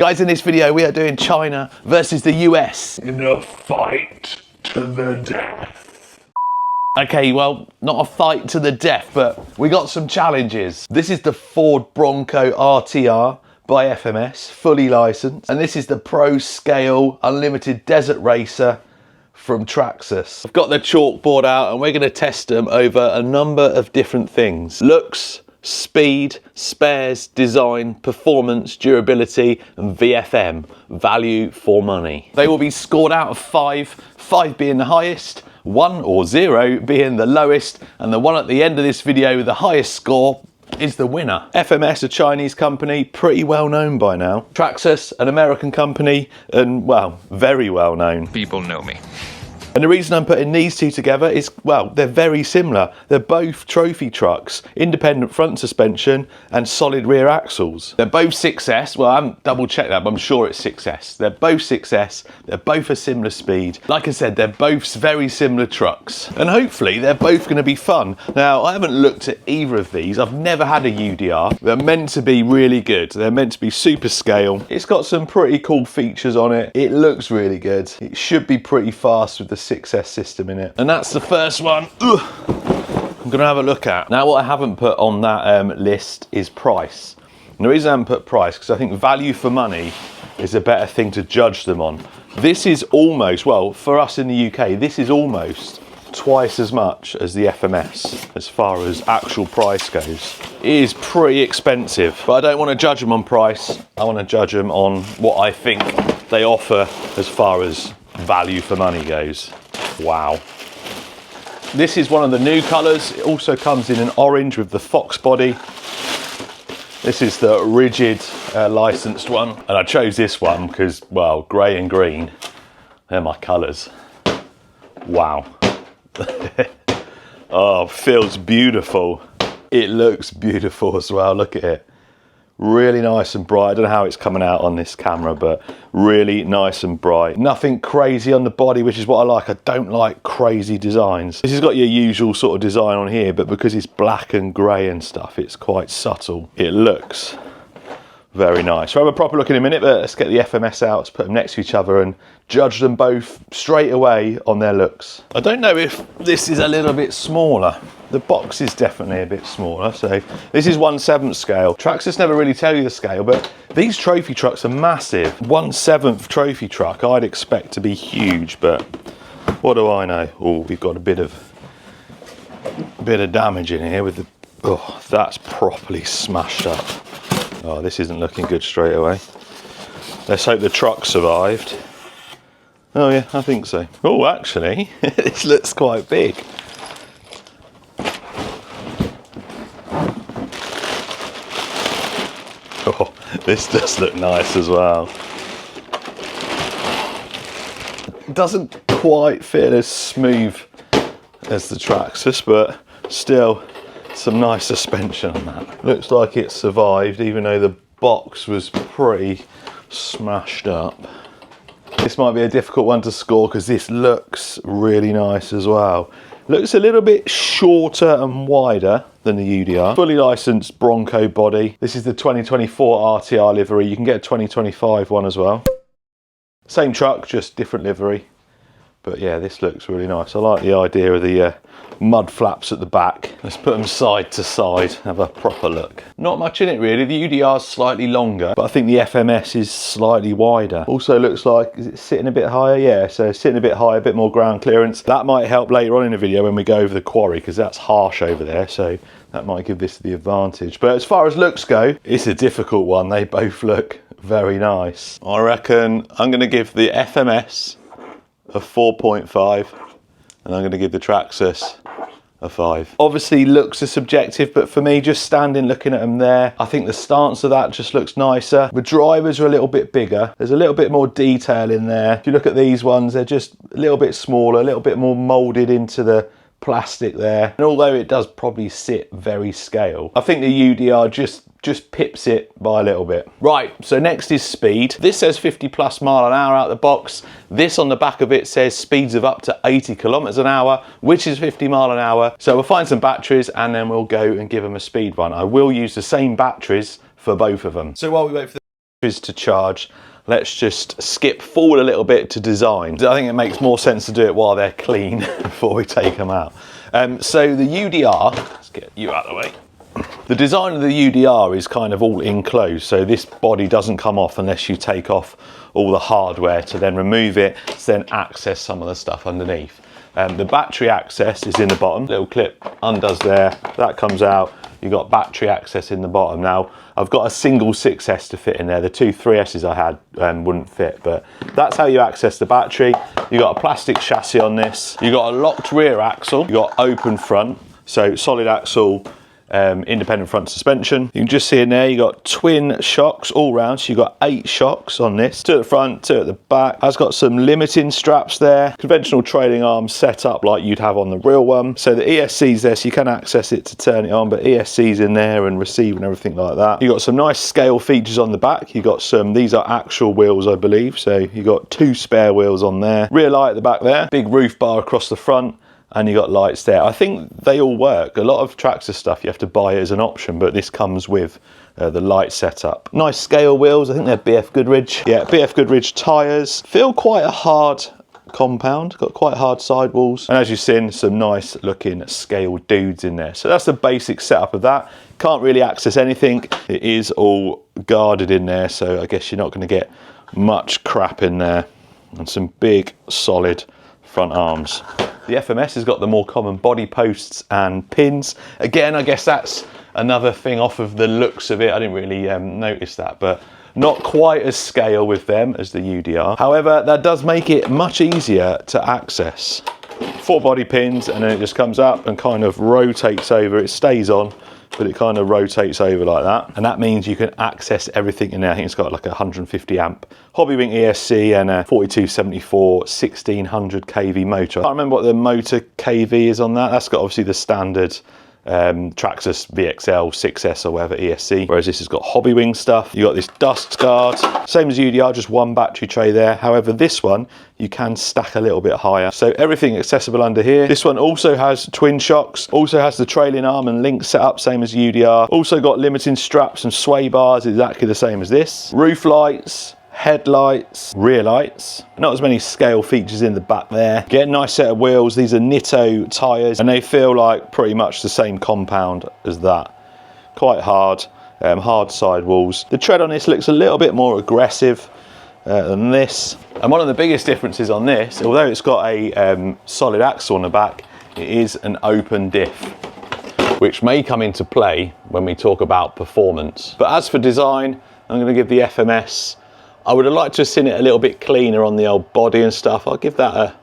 Guys, in this video we are doing China versus the US. In a fight to the death. Okay, well, not a fight to the death, but we got some challenges. This is the Ford Bronco RTR by FMS, fully licensed. And this is the Pro Scale Unlimited Desert Racer from Traxxas. I've got the chalkboard out and we're gonna test them over a number of different things. Looks, speed, spares, design, performance, durability, and VFM, value for money. They will be scored out of 5, 5 being the highest, 1 or 0 being the lowest, and the one at the end of this video with the highest score is the winner. FMS, a Chinese company, pretty well known by now. Traxxas, an American company, and well, very well known. People know me. And the reason I'm putting these two together is, well, they're very similar. They're both trophy trucks, independent front suspension and solid rear axles. They're both 6S, well, I haven't double checked that, but I'm sure it's 6S. They're both 6S, they're both a similar speed. Like I said, they're both very similar trucks. And hopefully they're both gonna be fun. Now, I haven't looked at either of these. I've never had a UDR. They're meant to be really good. They're meant to be super scale. It's got some pretty cool features on it. It looks really good. It should be pretty fast with the 6S system in it. And that's the first one I'm gonna have a look at. Now, what I haven't put on that list is price. And the reason I haven't put price, because I think value for money is a better thing to judge them on. This is almost, well, for us in the UK, this is almost twice as much as the FMS as far as actual price goes. It is pretty expensive, but I don't want to judge them on price. I want to judge them on what I think they offer as far as value for money goes. Wow. This is one of the new colours. It also comes in an orange with the fox body. This is the rigid licensed one. And I chose this one because, well, grey and green, they're my colours. Wow. Oh, feels beautiful. It looks beautiful as well, look at it. Really nice and bright. I don't know how it's coming out on this camera, but really nice and bright. Nothing crazy on the body, which is what I like. I don't like crazy designs. This has got your usual sort of design on here, but because it's black and grey and stuff, it's quite subtle. It looks very nice. We'll have a proper look in a minute, but let's get the FMS out, let's put them next to each other and judge them both straight away on their looks. I don't know if this is a little bit smaller. The box is definitely a bit smaller, so this is 1/7 scale. Traxxas never really tell you the scale, but these trophy trucks are massive. 1/7 trophy truck, I'd expect to be huge, but what do I know? Oh, we've got a bit of damage in here with the, oh, that's properly smashed up. Oh, this isn't looking good straight away. Let's hope the truck survived. Oh yeah, I think so. Oh, actually, this looks quite big. Oh, this does look nice as well. It doesn't quite feel as smooth as the Traxxas, but still some nice suspension on that. Looks like it survived, even though the box was pretty smashed up. This might be a difficult one to score because this looks really nice as well. Looks a little bit shorter and wider than the UDR. Fully licensed Bronco body. This is the 2024 RTR livery. You can get a 2025 one as well. Same truck, just different livery. But yeah, this looks really nice. I like the idea of the mud flaps at the back. Let's put them side to side, have a proper look. Not much in it really. The UDR is slightly longer, but I think the FMS is slightly wider. Also looks like, is it sitting a bit higher? Yeah, so sitting a bit higher, a bit more ground clearance. That might help later on in the video when we go over the quarry, because that's harsh over there, so that might give this the advantage. But as far as looks go, it's a difficult one. They both look very nice. I reckon I'm gonna give the FMS a 4.5, and I'm going to give the Traxxas a 5. Obviously looks are subjective, but for me, just standing looking at them there, I think the stance of that just looks nicer. The drivers are a little bit bigger. There's a little bit more detail in there. If you look at these ones, they're just a little bit smaller, a little bit more molded into the plastic there. And although it does probably sit very scale, I think the UDR just pips it by a little bit. Right, so next is speed. This says 50+ mile an hour out the box. This on the back of it says speeds of up to 80 kilometers an hour, which is 50 mile an hour. So we'll find some batteries and then we'll go and give them a speed run. I will use the same batteries for both of them. So while we wait for Is to charge. Let's just skip forward a little bit to design. I think it makes more sense to do it while they're clean before we take them out. So the UDR, let's get you out of the way. The design of the UDR is kind of all enclosed, so this body doesn't come off unless you take off all the hardware to then remove it, to then access some of the stuff underneath. The battery access is in the bottom. Little clip undoes there, that comes out. You've got battery access in the bottom. Now, I've got a single 6S to fit in there. The two 3Ss I had wouldn't fit, but that's how you access the battery. You've got a plastic chassis on this. You've got a locked rear axle. You've got open front, so solid axle, independent front suspension. You can just see in there, you got twin shocks all round, so you've got 8 shocks on this, 2 at the front, 2 at the back. Has got some limiting straps there, conventional trailing arm set up like you'd have on the real one. So the ESC's there, so you can access it to turn it on, but ESC's in there and receive and everything like that. You've got some nice scale features on the back. You've got some, these are actual wheels, I believe, so you've got 2 spare wheels on there. Rear light at the back there, big roof bar across the front, and you got lights there. I think they all work. A lot of Traxxas stuff you have to buy as an option, but this comes with the light setup. Nice scale wheels, I think they're BF Goodrich. Yeah, BF Goodrich tyres. Feel quite a hard compound, got quite hard sidewalls. And as you've seen, some nice looking scale dudes in there. So that's the basic setup of that. Can't really access anything. It is all guarded in there, so I guess you're not gonna get much crap in there. And some big, solid front arms. The FMS has got the more common body posts and pins. Again, I guess that's another thing off of the looks of it. I didn't really notice that, but not quite as scale with them as the UDR. However, that does make it much easier to access. 4 body pins, and then it just comes up and kind of rotates over. It stays on, but it kind of rotates over like that. And that means you can access everything in there. I think it's got like a 150 amp Hobbywing ESC and a 4274 1600 kV motor. I can't remember what the motor kV is on that. That's got obviously the standard Traxxas VXL 6S or whatever ESC, whereas this has got Hobbywing stuff. You got this dust guard, same as UDR, just 1 battery tray there. However, this one you can stack a little bit higher, so everything accessible under here. This one also has twin shocks, also has the trailing arm and link set up, same as UDR. Also got limiting straps and sway bars, exactly the same as this. Roof lights, headlights, rear lights. Not as many scale features in the back there. Get a nice set of wheels. These are Nitto tyres, and they feel like pretty much the same compound as that. Quite hard, hard sidewalls. The tread on this looks a little bit more aggressive than this. And one of the biggest differences on this, although it's got a solid axle on the back, it is an open diff, which may come into play when we talk about performance. But as for design, I'm going to give the FMS, I would have liked to have seen it a little bit cleaner on the old body and stuff. I'll give that a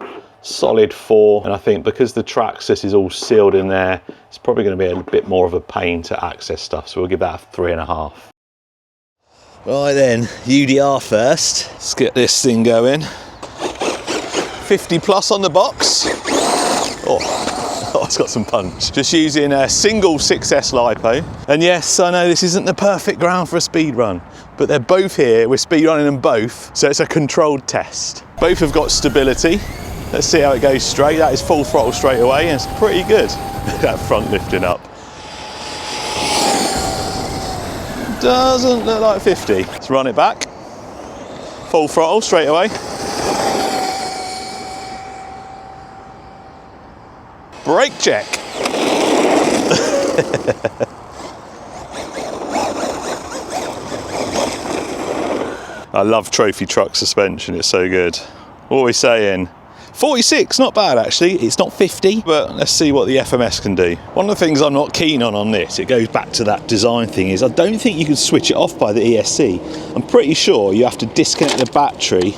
solid 4. And I think because the Traxxas is all sealed in there, it's probably going to be a bit more of a pain to access stuff. So we'll give that a 3.5. Right then, UDR first. Let's get this thing going. 50 plus on the box. Oh, it's got some punch. Just using a single 6S LiPo. And yes, I know this isn't the perfect ground for a speed run, but they're both here. We're speed running them both, so it's a controlled test. Both have got stability. Let's see how it goes straight. That is full throttle straight away, and it's pretty good. That front lifting up. Doesn't look like 50. Let's run it back. Full throttle straight away. Brake check. I love trophy truck suspension, it's so good. What are we saying? 46, not bad actually. It's not 50, but let's see what the FMS can do. One of the things I'm not keen on this, it goes back to that design thing, is I don't think you can switch it off by the ESC. I'm pretty sure you have to disconnect the battery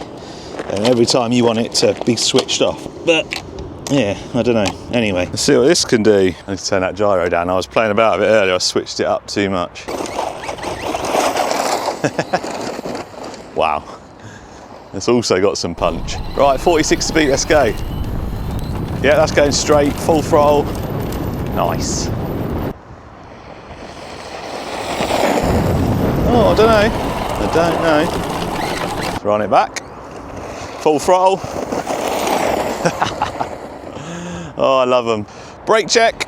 every time you want it to be switched off. But yeah, I don't know. Anyway, let's see what this can do. I need to turn that gyro down. I was playing about a bit earlier, I switched it up too much. Wow. It's also got some punch. Right, 46 speed, let's go. Yeah, that's going straight, full throttle. Nice. Oh, I don't know. Let's run it back. Full throttle. Oh, I love them. Brake check.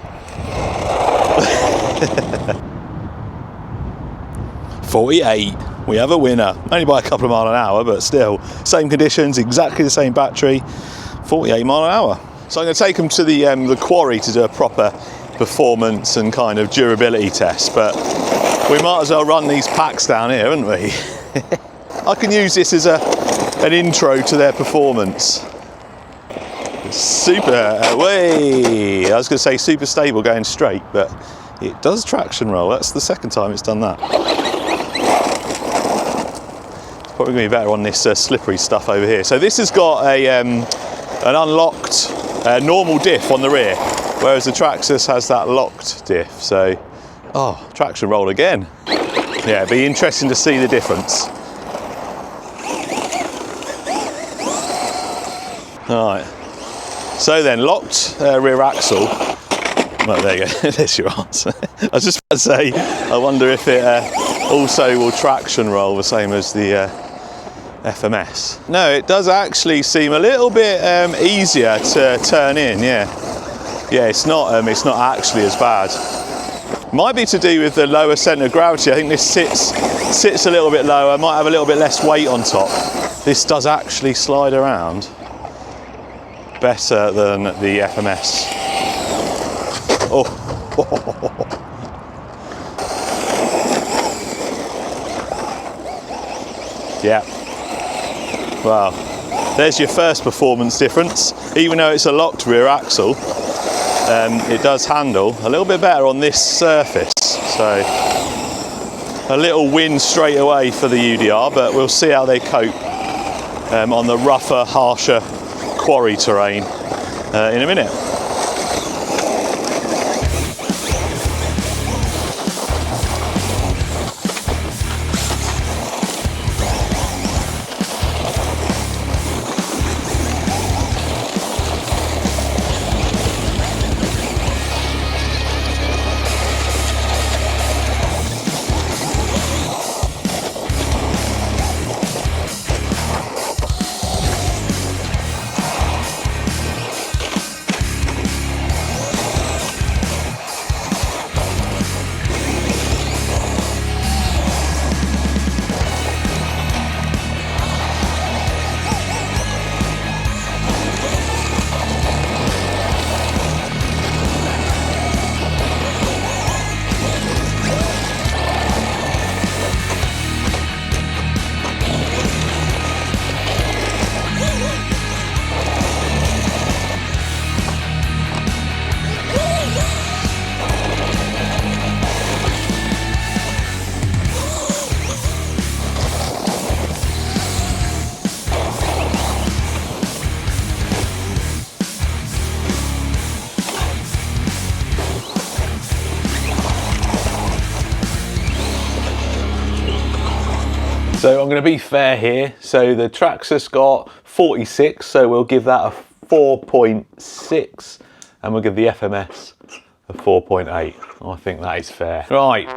48. we have a winner. Only by a couple of miles an hour, but still, same conditions, exactly the same battery, 48 mile an hour. So I'm going to take them to the quarry to do a proper performance and kind of durability test, but we might as well run these packs down here, haven't we? I can use this as an intro to their performance. Super, way! I was going to say super stable going straight, but it does traction roll. That's the second time it's done that. It's probably going to be better on this slippery stuff over here. So this has got an unlocked normal diff on the rear, whereas the Traxxas has that locked diff. So, oh, traction roll again. Yeah, it'd be interesting to see the difference. All right. So then, locked rear axle. Well, there you go. There's your answer. I was just about to say, I wonder if it also will traction roll the same as the FMS. No, it does actually seem a little bit easier to turn in. Yeah, it's not actually as bad. Might be to do with the lower centre of gravity. I think this sits a little bit lower. Might have a little bit less weight on top. This does actually slide around better than the FMS. Oh. Yeah. Wow. There's your first performance difference. Even though it's a locked rear axle, it does handle a little bit better on this surface. So a little win straight away for the UDR, but we'll see how they cope on the rougher, harsher quarry terrain in a minute. So I'm going to be fair here. So the Traxxas got 46, so we'll give that a 4.6, and we'll give the FMS a 4.8. I think that is fair. Right,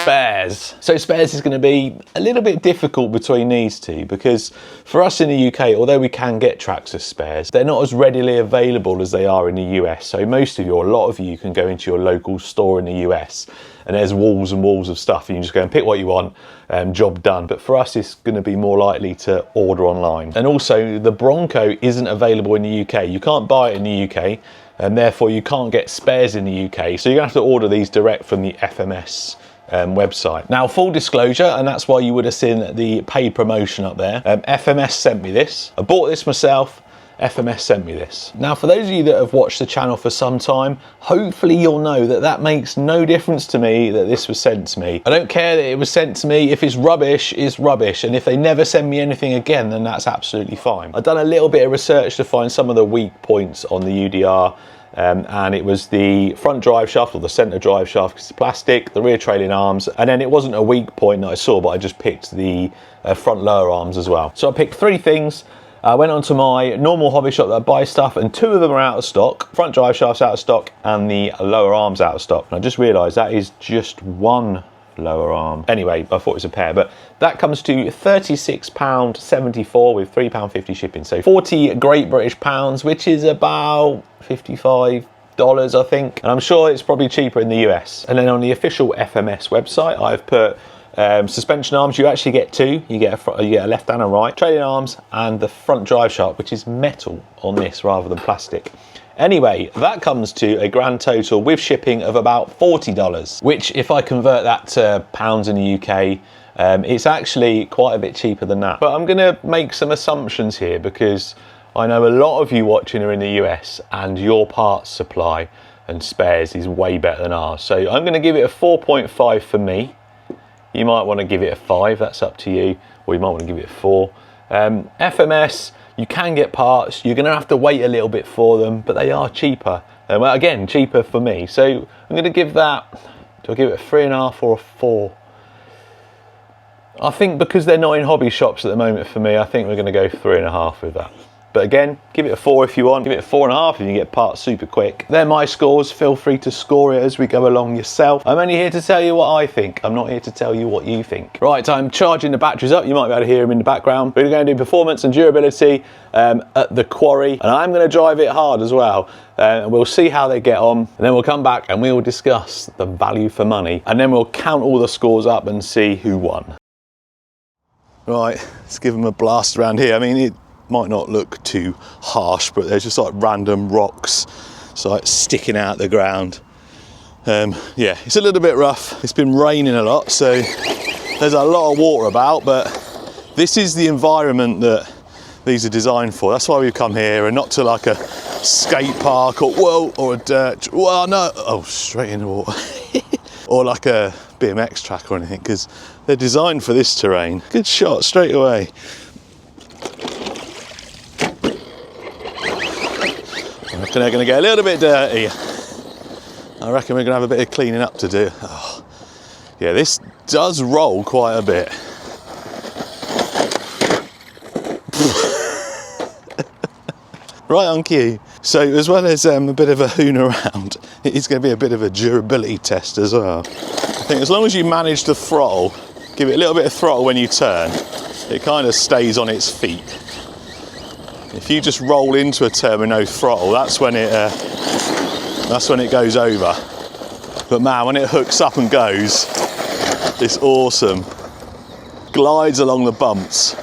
spares. So spares is going to be a little bit difficult between these two, because for us in the UK, although we can get Traxxas spares, they're not as readily available as they are in the US. So most of you, or a lot of you, can go into your local store in the US and there's walls and walls of stuff. You can just go and pick what you want, job done. But for us, it's going to be more likely to order online. And also, the Bronco isn't available in the UK. You can't buy it in the UK, and therefore you can't get spares in the UK. So you're going to have to order these direct from the FMS website. Now, full disclosure, and that's why you would have seen the paid promotion up there. FMS sent me this. I bought this myself. FMS sent me this. Now, for those of you that have watched the channel for some time, hopefully you'll know that that makes no difference to me that this was sent to me. I don't care that it was sent to me. If it's rubbish, it's rubbish. And if they never send me anything again, then that's absolutely fine. I've done a little bit of research to find some of the weak points on the UDR. And it was the front drive shaft, or the centre drive shaft, because it's plastic, the rear trailing arms, and then it wasn't a weak point that I saw, but I just picked the front lower arms as well. So I picked three things. I went onto my normal hobby shop that I buy stuff, and two of them are out of stock. Front drive shaft's out of stock and the lower arm's out of stock. And I just realised that is just one lower arm. Anyway, I thought it was a pair, but that comes to £36.74 with £3.50 shipping. So 40 Great British pounds, which is about $55, I think. And I'm sure it's probably cheaper in the US. And then on the official FMS website, I've put Suspension arms, you actually get two. You get a left and a right. Trailing arms and the front drive shaft, which is metal on this rather than plastic. Anyway, that comes to a grand total with shipping of about $40, which if I convert that to pounds in the UK, it's actually quite a bit cheaper than that. But I'm gonna make some assumptions here because I know a lot of you watching are in the US and your parts supply and spares is way better than ours. So I'm gonna give it a 4.5 for me. You might want to give it a 5, that's up to you, or you might want to give it a 4. FMS, you can get parts, you're going to have to wait a little bit for them, but they are cheaper. Well, again, cheaper for me. So I'm going to give that, do I give it a 3.5 or a 4? I think because they're not in hobby shops at the moment for me, I think we're going to go 3.5 with that. But again, give it a 4 if you want. Give it a 4.5 if you can get parts super quick. They're my scores. Feel free to score it as we go along yourself. I'm only here to tell you what I think. I'm not here to tell you what you think. Right, I'm charging the batteries up. You might be able to hear them in the background. We're going to do performance and durability at the quarry. And I'm going to drive it hard as well. And we'll see how they get on. And then we'll come back and we'll discuss the value for money. And then we'll count all the scores up and see who won. Right, let's give them a blast around here. I mean, it might not look too harsh, but there's just like random rocks so like sticking out the ground. Yeah, it's a little bit rough. It's been raining a lot, so there's a lot of water about, but this is the environment that these are designed for. That's why we've come here and not to like a skate park or whoa, or a dirt, well no, oh, straight in the water. Or like a BMX track or anything, because they're designed for this terrain. Good shot straight away. I reckon they're going to get a little bit dirty. I reckon we're going to have a bit of cleaning up to do. Oh. Yeah, this does roll quite a bit. Right on cue. So as well as a bit of a hoon around, it is going to be a bit of a durability test as well. I think as long as you manage the throttle, give it a little bit of throttle when you turn, it kind of stays on its feet. If you just roll into a turn with no throttle, that's when it goes over. But man, when it hooks up and goes, it's awesome. Glides along the bumps.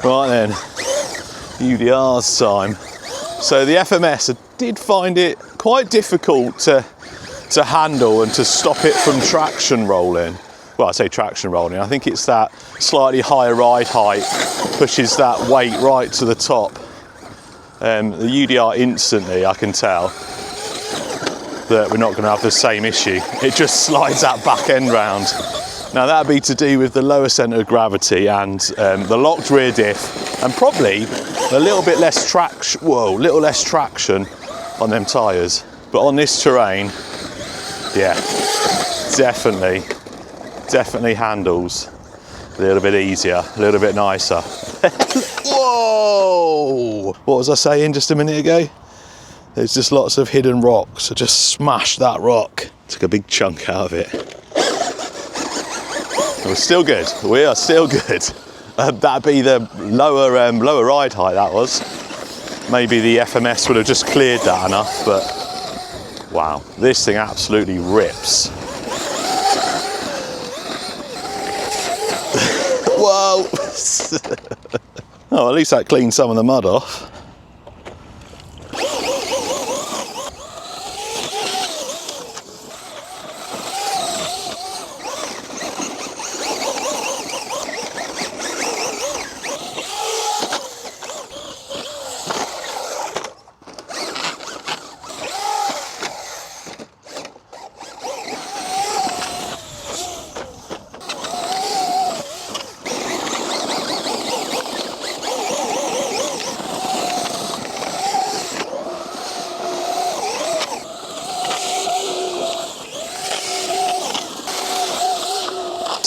Right then, UDR's time. So the FMS, I did find it quite difficult to handle and to stop it from traction rolling. Well, I say traction rolling, I think it's that slightly higher ride height pushes that weight right to the top. The UDR instantly, I can tell that we're not going to have the same issue. It just slides that back end round. Now that'd be to do with the lower centre of gravity and the locked rear diff, and probably a little bit less traction. Whoa, little less traction on them tyres. But on this terrain, yeah, definitely handles a little bit easier, a little bit nicer. Whoa! What was I saying just a minute ago? There's just lots of hidden rocks. I just smashed that rock. Took a big chunk out of it. We're still good. We are still good. That'd be the lower ride height. That was. Maybe the FMS would have just cleared that enough, but wow, this thing absolutely rips. Whoa! Oh, at least that cleaned some of the mud off.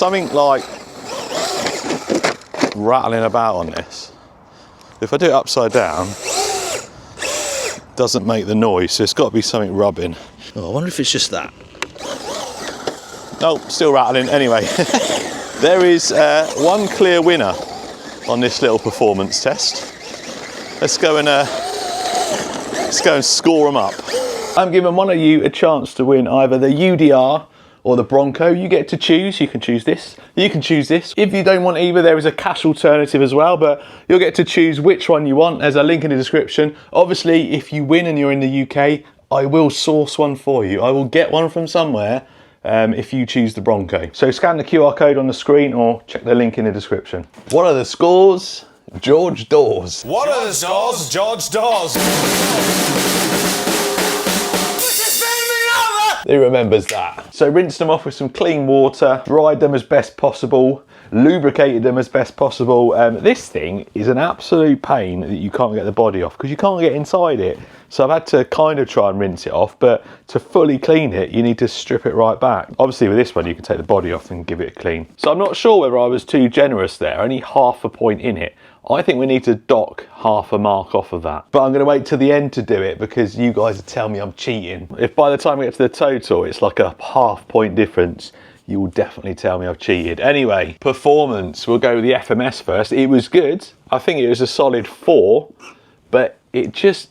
something like rattling about on this. If I do it upside down, it doesn't make the noise, so it's got to be something rubbing. Oh, I wonder if it's just that. No, still rattling. Anyway, there is one clear winner on this little performance test. Let's go and score them up. I'm giving one of you a chance to win either the UDR or the Bronco. You get to choose. You can choose this. You can choose this. If you don't want either, there is a cash alternative as well, but you'll get to choose which one you want. There's a link in the description. Obviously, if you win and you're in the UK, I will source one for you. I will get one from somewhere if you choose the Bronco. So scan the QR code on the screen or check the link in the description. What are the scores? George Dawes. What are the scores? George Dawes. Who remembers that? So rinsed them off with some clean water, dried them as best possible, lubricated them as best possible. This thing is an absolute pain that you can't get the body off because you can't get inside it. So I've had to kind of try and rinse it off, but to fully clean it, you need to strip it right back. Obviously with this one, you can take the body off and give it a clean. So I'm not sure whether I was too generous there, only half a point in it. I think we need to dock half a mark off of that. But I'm going to wait till the end to do it because you guys will tell me I'm cheating. If by the time we get to the total, it's like a half point difference, you will definitely tell me I've cheated. Anyway, performance. We'll go with the FMS first. It was good. I think it was a solid 4, but it's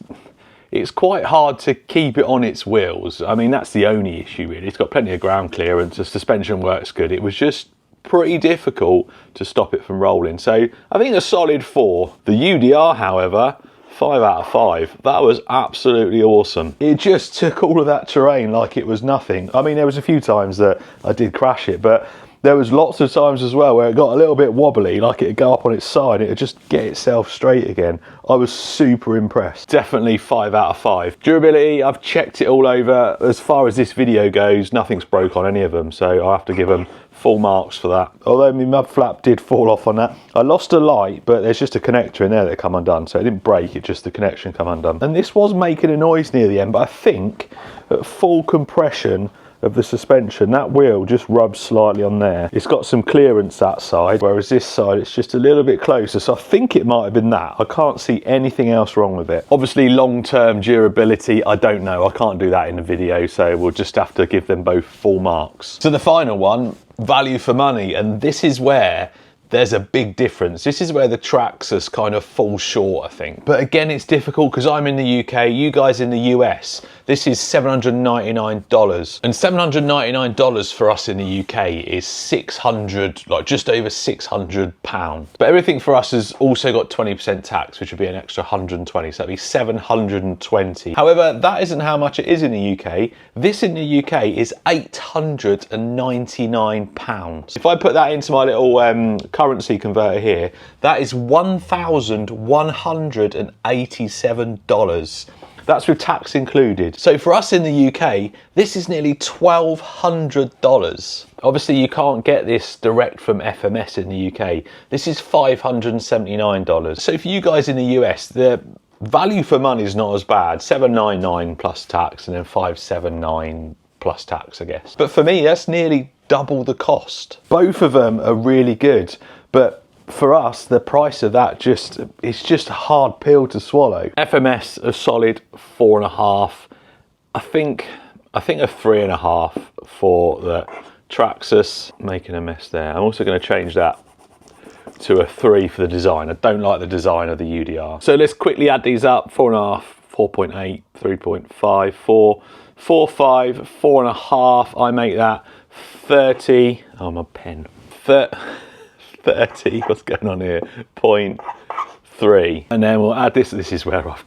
quite hard to keep it on its wheels. I mean, that's the only issue really. It's got plenty of ground clearance. The suspension works good. It was just pretty difficult to stop it from rolling. So I think a solid 4. The UDR, however, 5 out of 5. That was absolutely awesome. It just took all of that terrain like it was nothing. I mean, there was a few times that I did crash it, but there was lots of times as well where it got a little bit wobbly, like it'd go up on its side, it'd just get itself straight again. I was super impressed. Definitely 5 out of 5. Durability, I've checked it all over. As far as this video goes, nothing's broke on any of them, so I have to give them full marks for that. Although my mud flap did fall off on that. I lost a light, but there's just a connector in there that come undone, so it didn't break, it just the connection come undone. And this was making a noise near the end, but I think at full compression of the suspension, that wheel just rubs slightly on there. It's got some clearance that side, whereas this side it's just a little bit closer, so I think it might have been that. I can't see anything else wrong with it. Obviously long-term durability, I don't know, I can't do that in the video, so we'll just have to give them both full marks. So the final one, value for money, and this is where there's a big difference. This is where the Traxxas kind of falls short, I think. But again, it's difficult because I'm in the UK, you guys in the US. This is $799. And $799 for us in the UK is 600, like just over £600. But everything for us has also got 20% tax, which would be an extra 120, so that'd be 720. However, that isn't how much it is in the UK. This in the UK is £899. If I put that into my little currency converter here, that is $1,187. That's with tax included. So for us in the UK, this is nearly $1,200. Obviously you can't get this direct from FMS in the UK. This is $579. So for you guys in the US, the value for money is not as bad. $799 plus tax and then $579 plus tax, I guess. But for me, that's nearly double the cost. Both of them are really good, but for us, the price of that it's just a hard pill to swallow. FMS a solid 4.5. I think a 3.5 for the Traxxas. Making a mess there. I'm also going to change that to a 3 for the design. I don't like the design of the UDR. So let's quickly add these up. 4.5, 4.8, 3.5, 4, 4.5, 4.5. I make that 30. Oh, my pen. 30, what's going on here? 0.3. And then we'll add this. This is where I've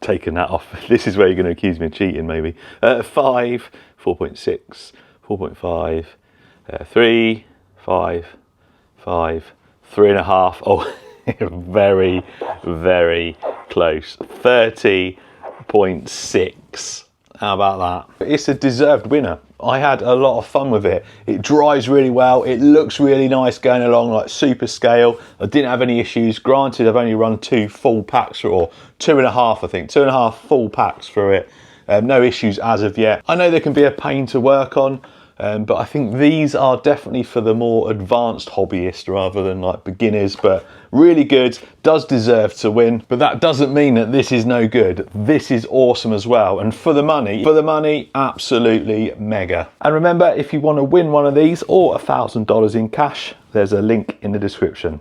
taken that off. This is where you're going to accuse me of cheating, maybe. 5, 4.6, 4.5, 3, 5, 5, 3.5. Oh, very, very close. 30.6. How about that? It's a deserved winner. I had a lot of fun with it. It drives really well. It looks really nice going along, like super scale. I didn't have any issues. Granted, I've only run 2 full packs, or 2.5, I think. 2.5 full packs through it. No issues as of yet. I know there can be a pain to work on, But I think these are definitely for the more advanced hobbyist rather than like beginners, but really good, does deserve to win. But that doesn't mean that this is no good. This is awesome as well. And for the money, absolutely mega. And remember, if you want to win one of these or $1,000 in cash, there's a link in the description.